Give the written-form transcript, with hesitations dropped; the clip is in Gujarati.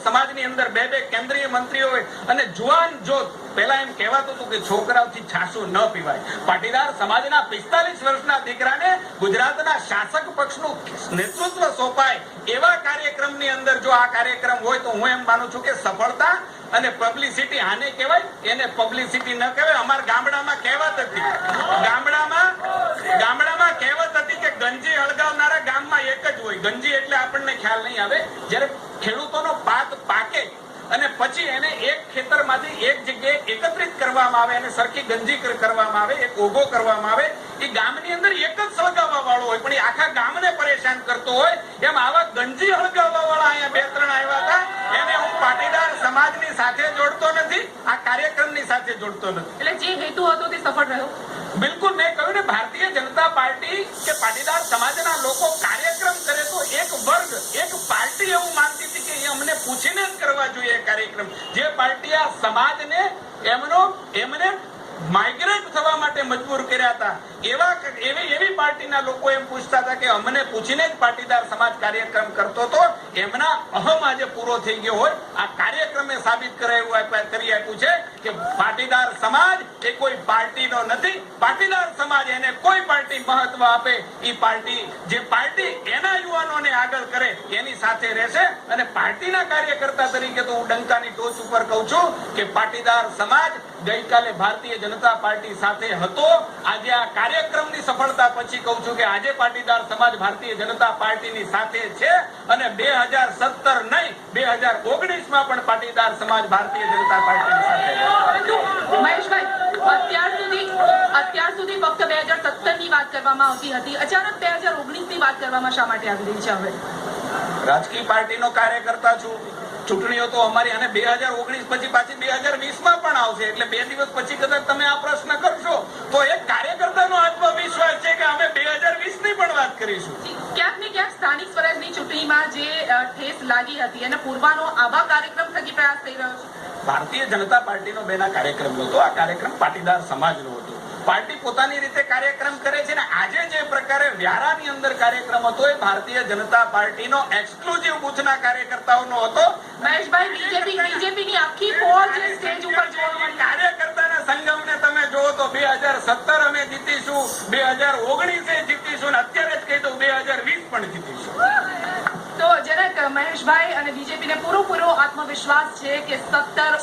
સમાજની અંદર બે બે કેન્દ્રીય મંત્રીઓ હોય અને જુવાન જોત પહેલા એમ કહેવાતું હતું કે છોકરાઓથી છાશું ન પીવાય. પાટીદાર સમાજના 45 વર્ષના દીકરાને ગુજરાતના શાસક પક્ષનું નેતૃત્વ સોંપાય એવા કાર્યક્રમની અંદર જો આ કાર્યક્રમ હોય તો હું એમ માનું છું કે સફળતા અને પબ્લિસિટી આને કહેવાય, એને પબ્લિસિટી ન કહેવાય. અમારા ગામડામાં કહેવત હતી, ગામડામાં કહેવત હતી કે ગંજી હળગાવનારા ગામમાં એક જ હોય. ગંજી એટલે આપણને ખ્યાલ નહીં આવે, જ્યારે ખેડૂતોનો પાક પાકે અને પછી એને એક ખેતરમાંથી એક જગ્યાએ એકત્રિત કરવામાં આવે અને સરખી ગંજી કરવામાં આવે, એક ઓઘો કરવામાં આવે, એ ગામની અંદર એક જ સળગાવવા વાળો હોય પણ એ આખા ગામને પરેશાન કરતો હોય. એમ આવા ગંજી હળગાવવા વાળા અહીંયા 2-3 આવ્યા હતા. એને હું પાટીદાર સમાજની સાથે જોડતો નથી, આ કાર્યક્રમની સાથે જોડતો નથી. એટલે જે હેતુ હતો તે સફળ રહ્યો. બિલકુલ. મેં કહ્યું ને, ભારતીય જનતા પાર્ટી કે પાટીદાર સમાજના લોકો કાર્યક્રમ કરે તો એક વર્ગ, એક પાર્ટી એવું માનતી હતી કે એ અમને પૂછીને જ કરવા જોઈએ કાર્યક્રમ. જે પાર્ટી આ સમાજને એમને માઇગ્રેટ થવા માટે મજબૂર કર્યા હતા, એવી પાર્ટીના લોકો એમ પૂછતા હતા કે અમને પૂછીને જ પાટીદાર સમાજ કાર્યક્રમ કરતો હતો. એમના અહમ આજે પૂરો થઈ ગયો હોય. આ કાર્યક્રમે સાબિત કરી આપ્યું છે કે પાટીદાર સમાજ એ કોઈ પાર્ટીનો નથી. પાટીદાર સમાજ એને કોઈ પાર્ટી મહત્વ આપે, એ પાર્ટી જે પાર્ટી એના યુવાનોને આગળ કરે એની સાથે રહેશે. અને પાર્ટીના કાર્યકર્તા તરીકે તો હું ડંકાની ટોચ ઉપર કહું છું કે પાટીદાર સમાજ ગઈકાલે ભારતીય જનતા પાર્ટી સાથે હતો. આજે આ કાર્યક્રમની સફળતા પછી કહું છું કે આજે પાટીદાર સમાજ ભારતીય જનતા પાર્ટીની સાથે છે અને 2017 નહીં 2019માં પણ પાટીદાર સમાજ ભારતીય જનતા પાર્ટીની સાથે છે. મહેશભાઈ, અત્યાર સુધી ફક્ત 2017 ની વાત કરવામાં આવતી હતી, અચાનક 2019 ની વાત કરવામાં શા માટે આવી રહી છે? હવે રાજકીય પાર્ટીનો કાર્યકર્તા છું. ચૂંટણીઓ તો અમારી અને 2019 પછી પાછી 2020માં પણ આવશે. એટલે 2 દિવસ પછી કદાચ તમે આ પ્રશ્ન કરશો તો એક કાર્યકર્તાનો આત્મવિશ્વાસ છે કે અમે 2020ની પણ વાત કરીશું. ક્યાંક ને ક્યાંક સ્થાનિક સ્વરાજની ચૂંટણીમાં જે ઠેસ લાગી હતી અને પૂર્વાનો આવા કાર્યક્રમ થકી પ્રયાસ થઈ રહ્યો છે. ભારતીય જનતા પાર્ટીનો બેના કાર્યક્રમ હતો. આ કાર્યક્રમ પાટીદાર સમાજનો હતો. પાર્ટી પોતાની રીતે કાર્યક્રમ કરે છે ને આજે જે પ્રકારે વ્યારાની અંદર કાર્યક્રમ હતો એ ભારતીય જનતા પાર્ટીનો એક્સક્લુઝિવ બૂથના કાર્યકર્તાઓનો હતો. મહેશભાઈ, બીજેપીની આખી ફોજ જે સ્ટેજ ઉપર જોવા મળી. કાર્યકર્તાના સંગમને તમે જુઓ તો 2017 અમે જીતીશું, 2019 જીતીશું અને અત્યારે જ કહી દઉં 2020 પણ જીતીશું. તો જરાક મહેશભાઈ અને બીજેપીને પૂરો આત્મવિશ્વાસ છે કે 17